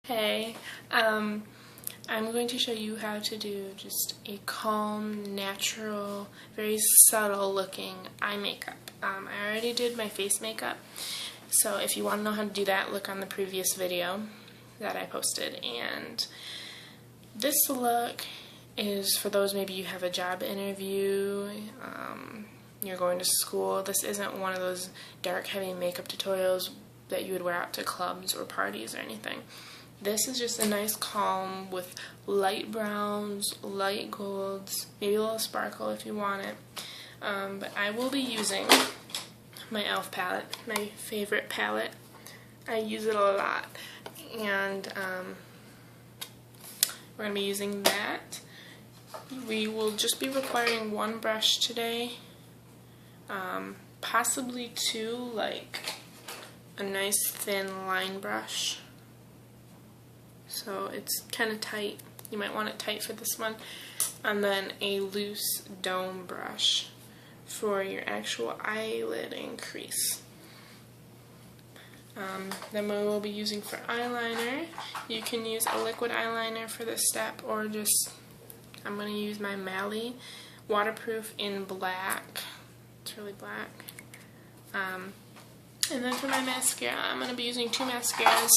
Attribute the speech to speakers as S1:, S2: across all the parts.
S1: Hey, I'm going to show you how to do just a calm, natural, very subtle looking eye makeup. I already did my face makeup, so if you want to know how to do that, look on the previous video that I posted. And this look is for those maybe you have a job interview, you're going to school. This isn't one of those dark, heavy makeup tutorials that you would wear out to clubs or parties or anything. This is just a nice calm with light browns, light golds, maybe a little sparkle if you want it. But I will be using my e.l.f. palette, my favorite palette. I use it a lot. And we're going to be using that. We will just be requiring one brush today. Possibly two, like a nice thin line brush. So it's kind of tight. You might want it tight for this one. And then a loose dome brush for your actual eyelid and crease. Then we will be using for eyeliner. You can use a liquid eyeliner for this step, or just, I'm going to use my Mally waterproof in black. It's really black. And then for my mascara, I'm going to be using two mascaras.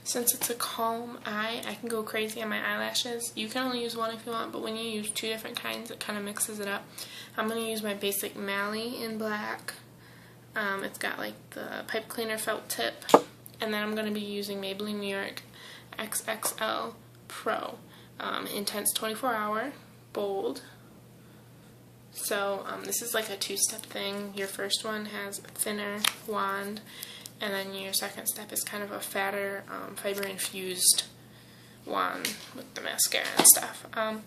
S1: Since it's a calm eye, I can go crazy on my eyelashes. You can only use one if you want, but when you use two different kinds, it kind of mixes it up. I'm going to use my basic Mally in black. It's got like the pipe cleaner felt tip. And then I'm going to be using Maybelline New York XXL Pro. Intense 24 Hour, bold. So this is like a two-step thing. Your first one has a thinner wand, and then your second step is kind of a fatter, fiber-infused wand with the mascara and stuff. I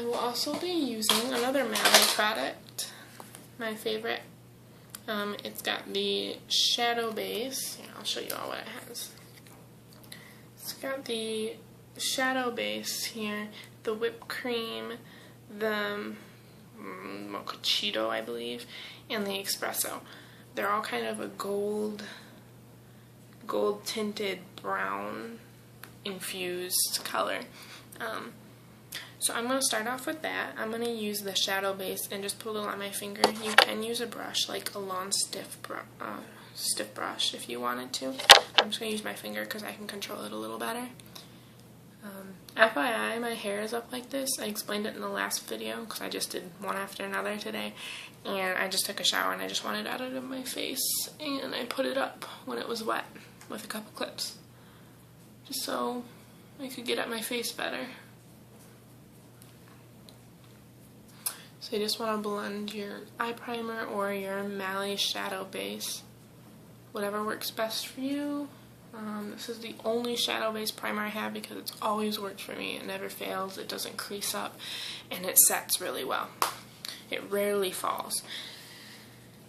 S1: will also be using another Mally product, my favorite. It's got the shadow base. Here, I'll show you all what it has. It's got the shadow base here, the whipped cream, the mochaccino, I believe, and the espresso. They're all kind of a gold tinted brown infused color. So I'm going to start off with that. I'm going to use the shadow base and just put a little on my finger. You can use a brush, like a long stiff brush if you wanted to. I'm just going to use my finger because I can control it a little better. FYI, my hair is up like this. I explained it in the last video because I just did one after another today. And I just took a shower and I just wanted it out of my face. And I put it up when it was wet with a couple clips. Just so I could get at my face better. So you just want to blend your eye primer or your Mally shadow base. Whatever works best for you. This is the only shadow base primer I have because it's always worked for me. It never fails, it doesn't crease up, and it sets really well. It rarely falls.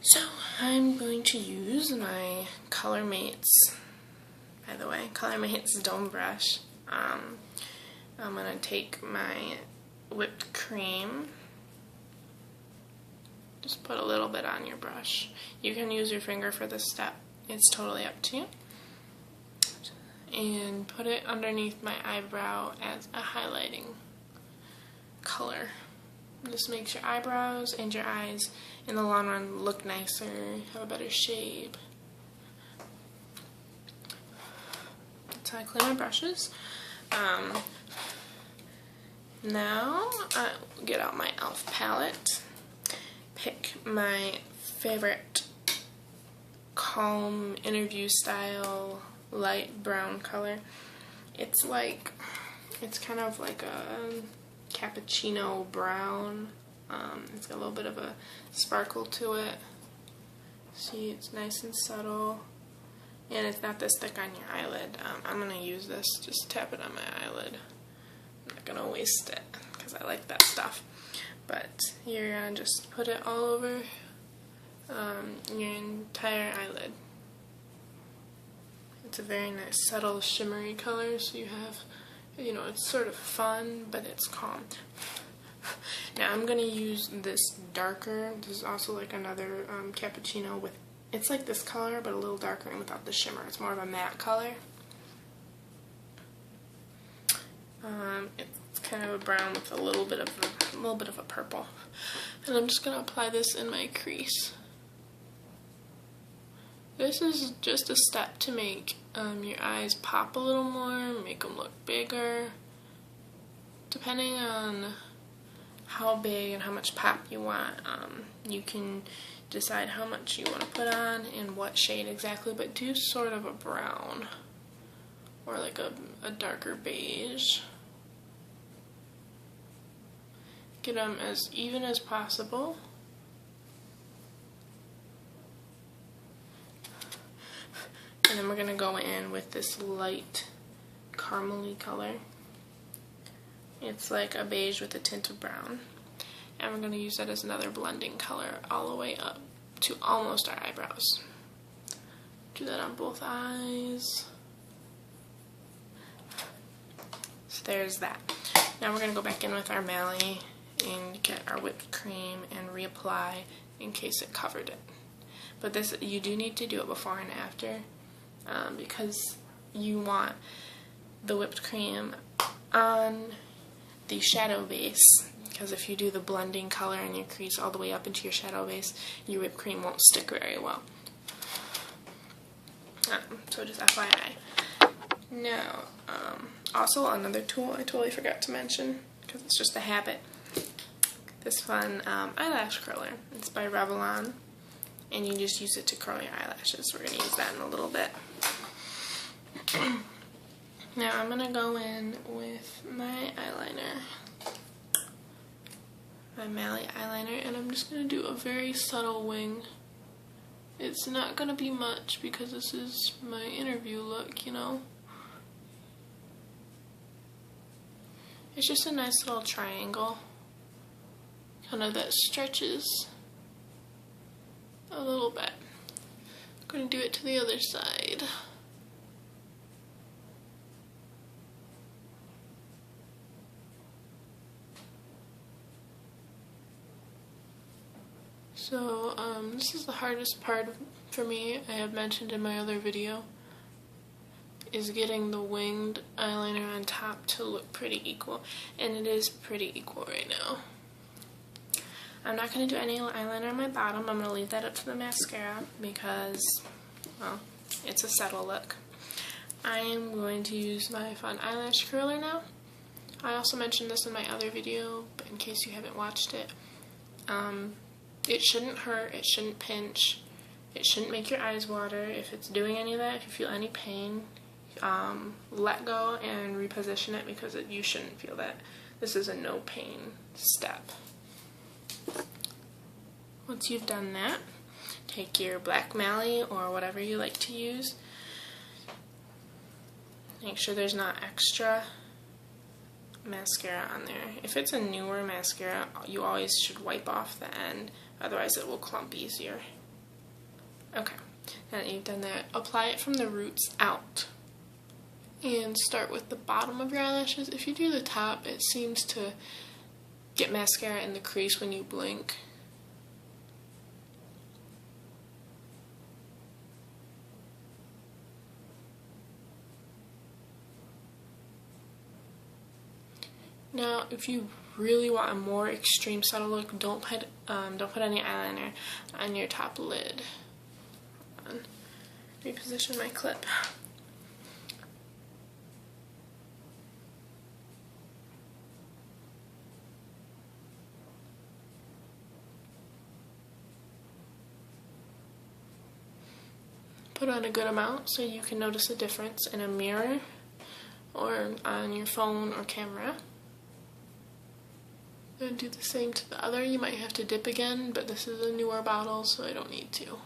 S1: So I'm going to use my ColorMates, by the way, ColorMates Dome Brush. I'm going to take my whipped cream. Just put a little bit on your brush. You can use your finger for this step. It's totally up to you. And put it underneath my eyebrow as a highlighting color. Just makes your eyebrows and your eyes in the long run look nicer, have a better shape. That's how I clean my brushes. Now I will get out my e.l.f. palette, pick my favorite calm interview style light brown color. It's kind of like a cappuccino brown. It's got a little bit of a sparkle to it. See, it's nice and subtle, and it's not this thick on your eyelid. I'm gonna use this, just tap it on my eyelid. I'm not gonna waste it because I like that stuff. But you're gonna just put it all over your entire eyelid. It's a very nice, subtle, shimmery color, so you have, you know, it's sort of fun, but it's calm. Now I'm going to use this darker, this is also like another cappuccino with, it's like this color, but a little darker and without the shimmer. It's more of a matte color. It's kind of a brown with a little bit of a purple. And I'm just going to apply this in my crease. This is just a step to make your eyes pop a little more, make them look bigger. Depending on how big and how much pop you want, you can decide how much you want to put on and what shade exactly, but do sort of a brown or like a darker beige. Get them as even as possible. And then we're going to go in with this light caramely color. It's like a beige with a tint of brown. And we're going to use that as another blending color all the way up to almost our eyebrows. Do that on both eyes. So there's that. Now we're going to go back in with our Mally and get our whipped cream and reapply in case it covered it. But this, you do need to do it before and after. Because you want the whipped cream on the shadow base, because if you do the blending color in your crease all the way up into your shadow base, your whipped cream won't stick very well. So just FYI. Now, also another tool I totally forgot to mention, because it's just a habit, this fun eyelash curler. It's by Revlon. And you just use it to curl your eyelashes. We're going to use that in a little bit. Now I'm going to go in with my eyeliner. My Mally eyeliner. And I'm just going to do a very subtle wing. It's not going to be much because this is my interview look, you know. It's just a nice little triangle. Kind of that stretches a little bit. I'm going to do it to the other side. So this is the hardest part for me, I have mentioned in my other video, is getting the winged eyeliner on top to look pretty equal. And it is pretty equal right now. I'm not going to do any eyeliner on my bottom. I'm going to leave that up to the mascara because, well, it's a subtle look. I am going to use my fun eyelash curler now. I also mentioned this in my other video, but in case you haven't watched it. It shouldn't hurt, it shouldn't pinch, it shouldn't make your eyes water. If it's doing any of that, if you feel any pain, let go and reposition it because you shouldn't feel that. This is a no pain step. Once you've done that, take your black Mally or whatever you like to use. Make sure there's not extra mascara on there. If it's a newer mascara, you always should wipe off the end, otherwise it will clump easier. Okay, now that you've done that, apply it from the roots out. And start with the bottom of your eyelashes. If you do the top, it seems to get mascara in the crease when you blink. Now, if you really want a more extreme subtle look, don't put any eyeliner on your top lid. Reposition my clip. Put on a good amount so you can notice a difference in a mirror or on your phone or camera. And do the same to the other. You might have to dip again, but this is a newer bottle, so I don't need to.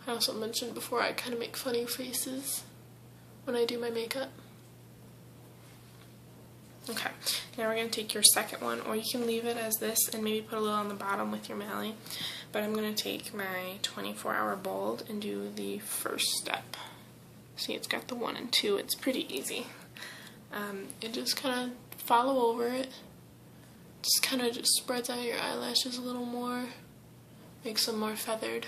S1: I also mentioned before I kind of make funny faces when I do my makeup. Okay, now we're going to take your second one, or you can leave it as this and maybe put a little on the bottom with your Mally. But I'm going to take my 24-hour Bold and do the first step. See, it's got the 1 and 2. It's pretty easy. And just kind of follow over it. Just kind of just spreads out your eyelashes a little more, makes them more feathered.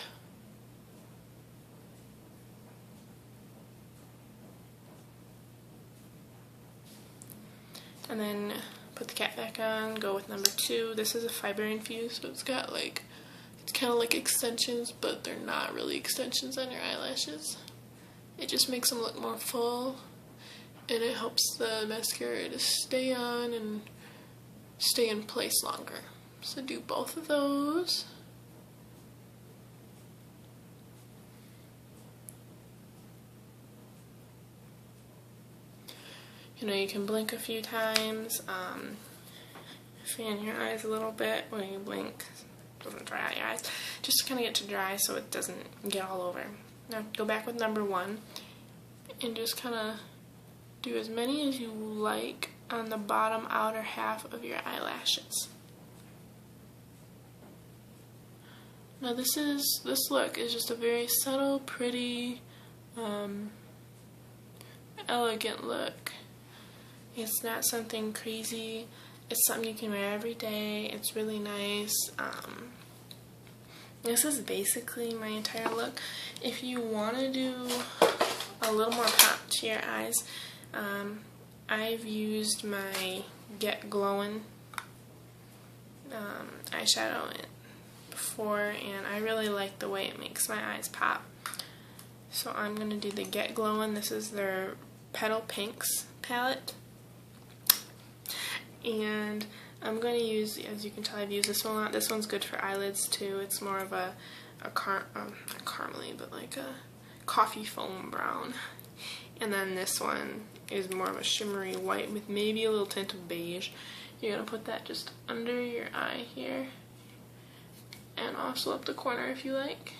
S1: And then put the cap back on, go with number 2. This is a fiber infused, so it's got like, it's kind of like extensions, but they're not really extensions on your eyelashes. It just makes them look more full, and it helps the mascara to stay on and stay in place longer. So do both of those. You know, you can blink a few times, fan your eyes a little bit when you blink. It doesn't dry out your eyes. Just to kind of get to dry so it doesn't get all over. Now go back with number 1 and just kind of do as many as you like on the bottom outer half of your eyelashes. Now this look is just a very subtle, pretty, elegant look. It's not something crazy. It's something you can wear every day. It's really nice. This is basically my entire look. If you want to do a little more pop to your eyes, I've used my Get Glowin' eyeshadow before, and I really like the way it makes my eyes pop. So I'm going to do the Get Glowin'. This is their Petal Pinks palette. And I'm going to use, as you can tell, I've used this one a lot. This one's good for eyelids too. It's more of not caramely, but like a coffee foam brown. And then this one is more of a shimmery white with maybe a little tint of beige. You're going to put that just under your eye here. And also up the corner if you like.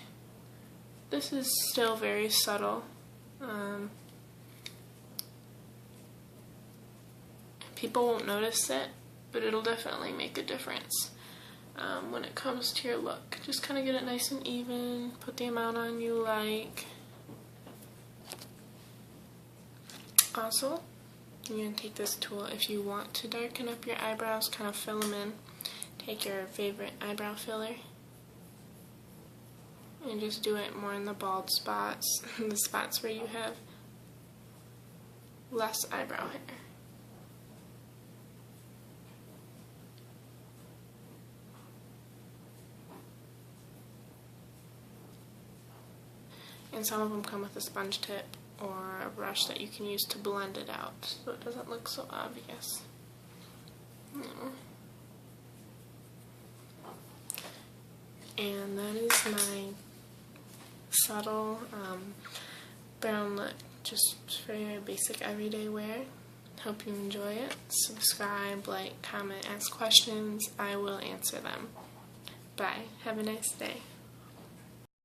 S1: This is still very subtle. People won't notice it, but it'll definitely make a difference when it comes to your look. Just kind of get it nice and even, put the amount on you like. Also, you're going to take this tool if you want to darken up your eyebrows, kind of fill them in. Take your favorite eyebrow filler and just do it more in the bald spots, the spots where you have less eyebrow hair. And some of them come with a sponge tip or a brush that you can use to blend it out so it doesn't look so obvious. And that is my subtle brown look, just for your basic everyday wear. Hope you enjoy it. Subscribe, like, comment, ask questions. I will answer them. Bye. Have a nice day.